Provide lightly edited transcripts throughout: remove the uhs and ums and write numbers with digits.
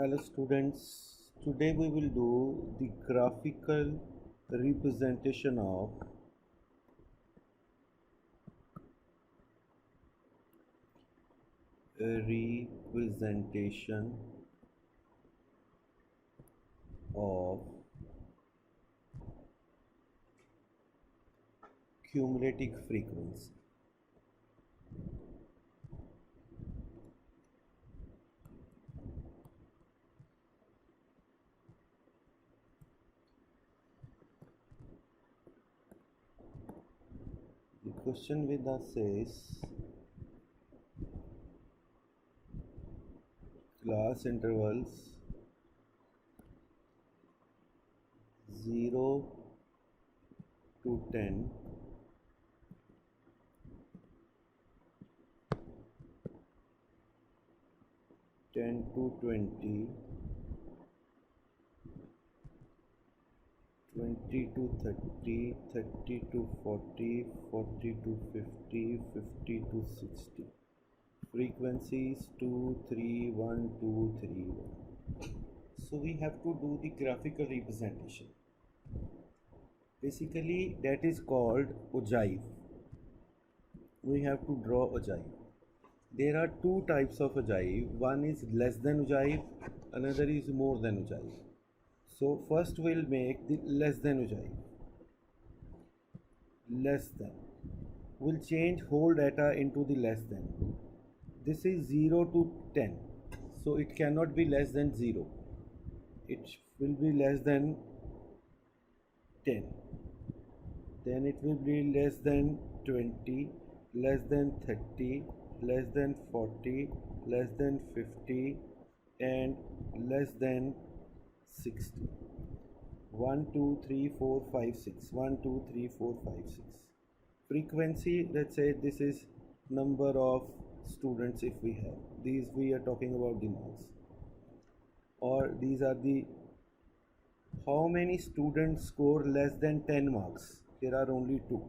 Hello students, today we will do the graphical representation of representation of cumulative frequency. The question with us says class intervals 0 to 10 10 to 20 20 to 30 30 to 40 40 to 50 50 to 60. Frequencies 2 3 1 2 3 1. So we have to do the graphical representation. Basically that is called ogive. We have to draw ogive. There are two types of ogive. One is less than ogive, another is more than ogive. So first we'll make the less than ogive. Less than. We'll change whole data into the less than. This is 0 to 10, so it cannot be less than 0. It will be less than 10. Then it will be less than 20, less than 30, less than 40, less than 50, and less than 60. 1 2 3 4 5 6. 1 2 3 4 5 6. Frequency, let's say this is number of students. If we have these, we are talking about the marks, or these are the how many students score less than 10 marks. There are only two.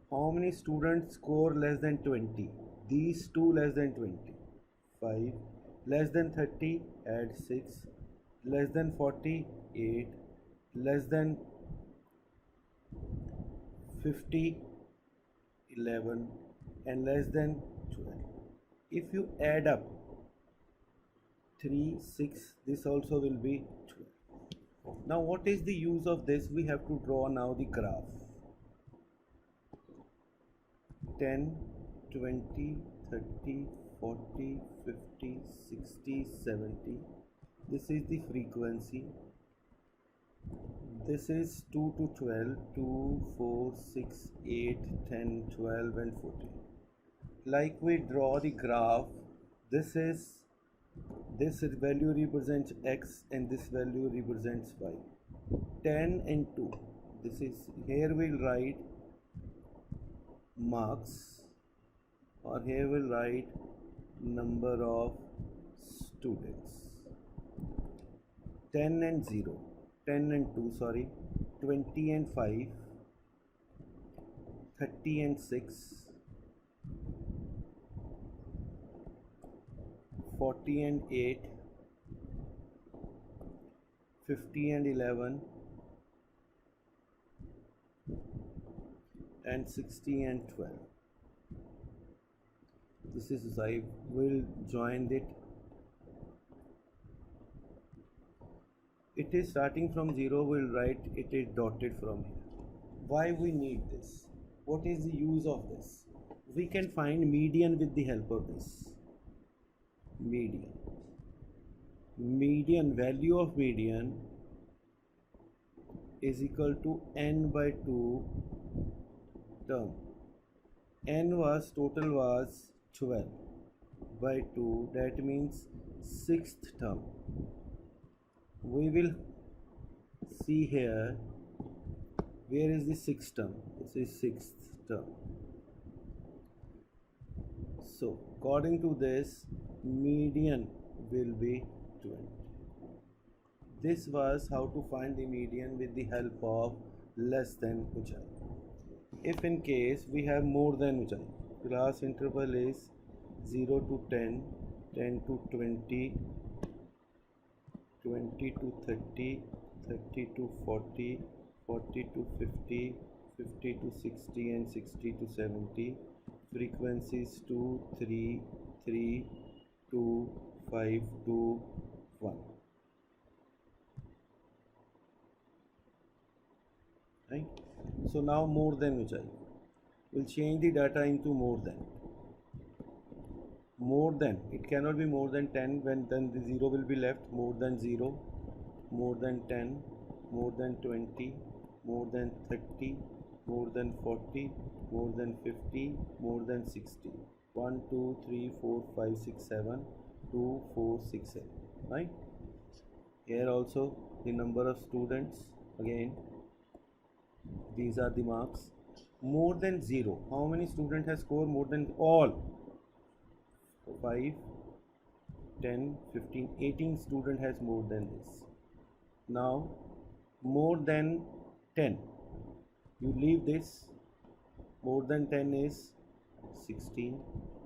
How many students score less than 20? These two less than 20. 5. Less than 30, add 6. Less than 40, 8. Less than 50, 11. And less than 12. If you add up 3, 6, this also will be 12. Now what is the use of this? We have to draw now the graph. 10, 20, 30, 40, 50, 60, 70. This is the frequency. This is 2 to 12, 2, 4, 6, 8, 10, 12 and 14. Like we draw the graph, this value represents x and this value represents y. 10 and 2. This is, here we'll write marks, or here we'll write number of students. 10 and 0, 10 and 2, sorry, 20 and 5, 30 and 6, 40 and 8, 50 and 11, and 60 and 12. This is, I will join it. It is starting from 0, we'll write it is dotted from here. Why we need this? What is the use of this? We can find median with the help of this. Median value of median is equal to n by 2 term. N was total was 12 by 2, that means 6th term. We will see here where is the 6th term. This is 6th term. So according to this, median will be 20. This was how to find the median with the help of less than ogive. If in case we have more than ogive, class interval is 0 to 10, 10 to 20, 20 to 30, 30 to 40, 40 to 50, 50 to 60 and 60 to 70. Frequencies 2, 3, 3, 2, 5, 2, 1. Right? So now more than Ujjayi. We'll change the data into more than. More than, it cannot be more than 10, when then the 0 will be left. More than 0, more than 10, more than 20, more than 30, more than 40, more than 50, more than 60. 1, 2, 3, 4, 5, 6, 7, 2, 4, 6, 7. Right? Here also the number of students, again these are the marks. More than 0, how many students has scored more than all? 5, 10, 15, 18 student has more than this. Now more than 10, you leave this. More than 10 is 16.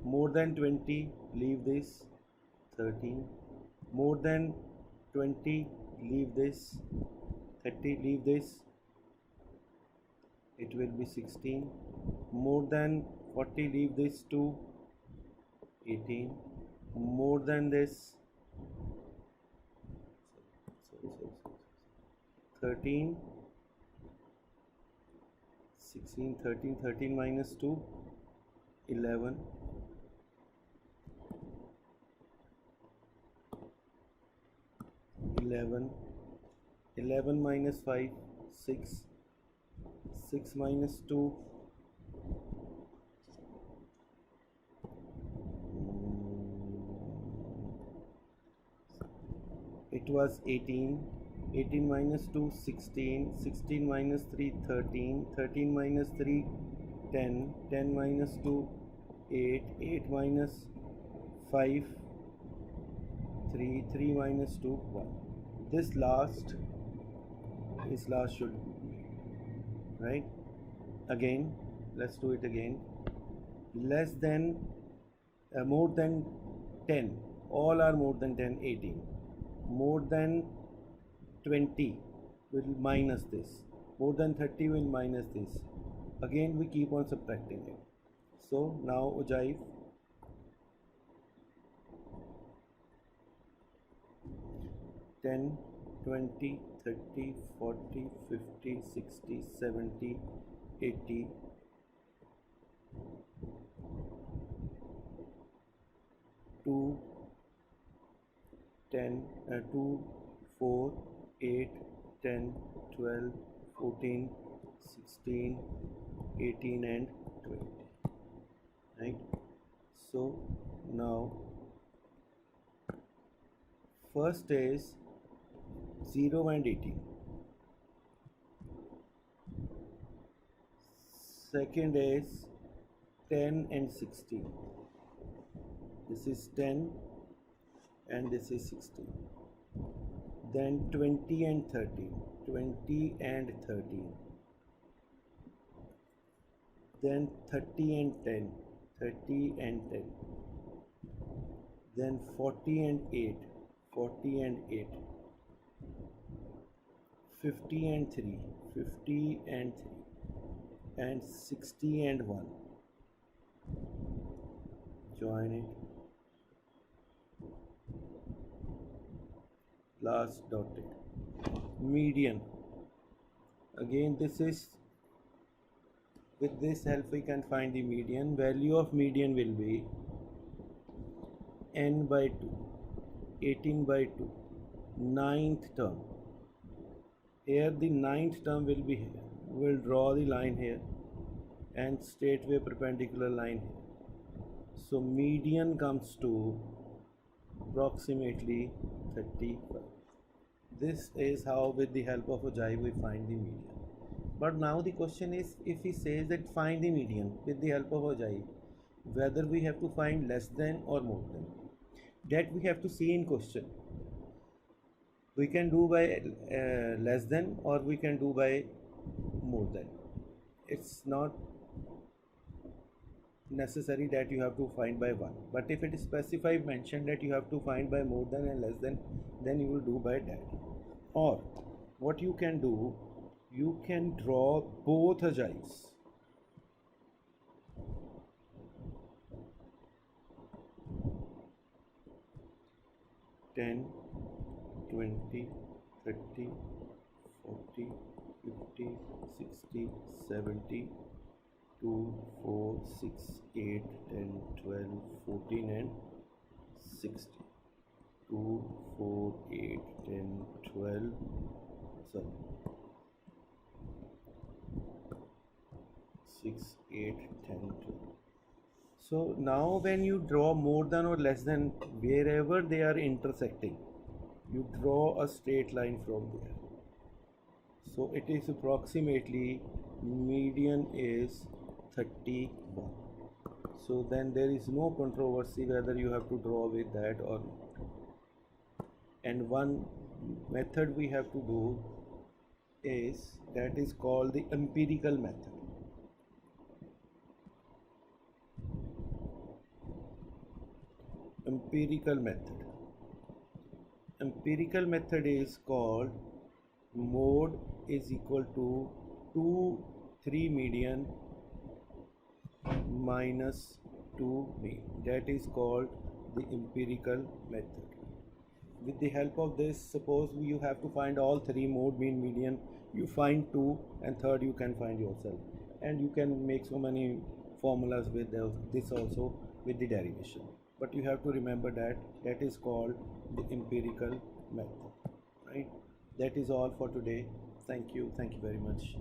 More than 20, leave this. 13. More than 20, leave this. 30, leave this. It will be 16. More than 40, leave this. 2. 18. More than this, 13, 16, 13, 13 minus 2, 11, 11, 11 minus 5, 6, 6 minus 2, it was 18, 18 minus 2, 16, 16 minus 3, 13, 13 minus 3, 10, 10 minus 2, 8, 8 minus 5, 3, 3 minus 2, 1. This last should, right? Again, let's do it again. Less than, more than 10, all are more than 10, 18. More than 20 will minus this. More than 30 will minus this. Again we keep on subtracting it. So now Ujjayi, 10, 20, 30, 40, 50, 60, 70, 80, 2, 10, 2, 4, 8, 10, 12, 14, 16, 18 and 20. Right? So now first is 0 and 18. Second is 10 and 16. This is 10 and this is 16. Then 20 and 13. 20 and 13. Then 30 and 10. 30 and 10. Then 40 and 8. 40 and 8. 50 and 3. 50 and 3. And 60 and 1. Join it. Last dotted. Median. Again this is, with this help we can find the median. Value of median will be n by 2, 18 by 2, ninth term. Here the ninth term will be here. We will draw the line here and straightway perpendicular line here. So median comes to approximately 35. This is how with the help of Ujjayi we find the median. But now the question is, if he says that find the median with the help of Ujjayi, whether we have to find less than or more than, that we have to see in question. We can do by less than or we can do by more than. It's not necessary that you have to find by 1, but if it is specified mentioned that you have to find by more than and less than, then you will do by that. Or what you can do, you can draw both agiles. 10, 20, 30, 40, 50, 60, 70, 2, 4, 6, 8, 10, 12, 14 and 60. 2, 4, 8, 10, 12, sorry, 6, 8, 10, 12. So now when you draw more than or less than, wherever they are intersecting, you draw a straight line from there. So it is approximately, median is 31. So then there is no controversy whether you have to draw with that or not. And one method we have to do is, that is called the empirical method. Empirical method. Empirical method is called mode is equal to 2, 3 median minus 2 mean. That is called the empirical method. With the help of this, suppose you have to find all three, mode, mean, median, you find 2, and third you can find yourself, and you can make so many formulas with this also, with the derivation. But you have to remember that that is called the empirical method, right? That is all for today. Thank you very much.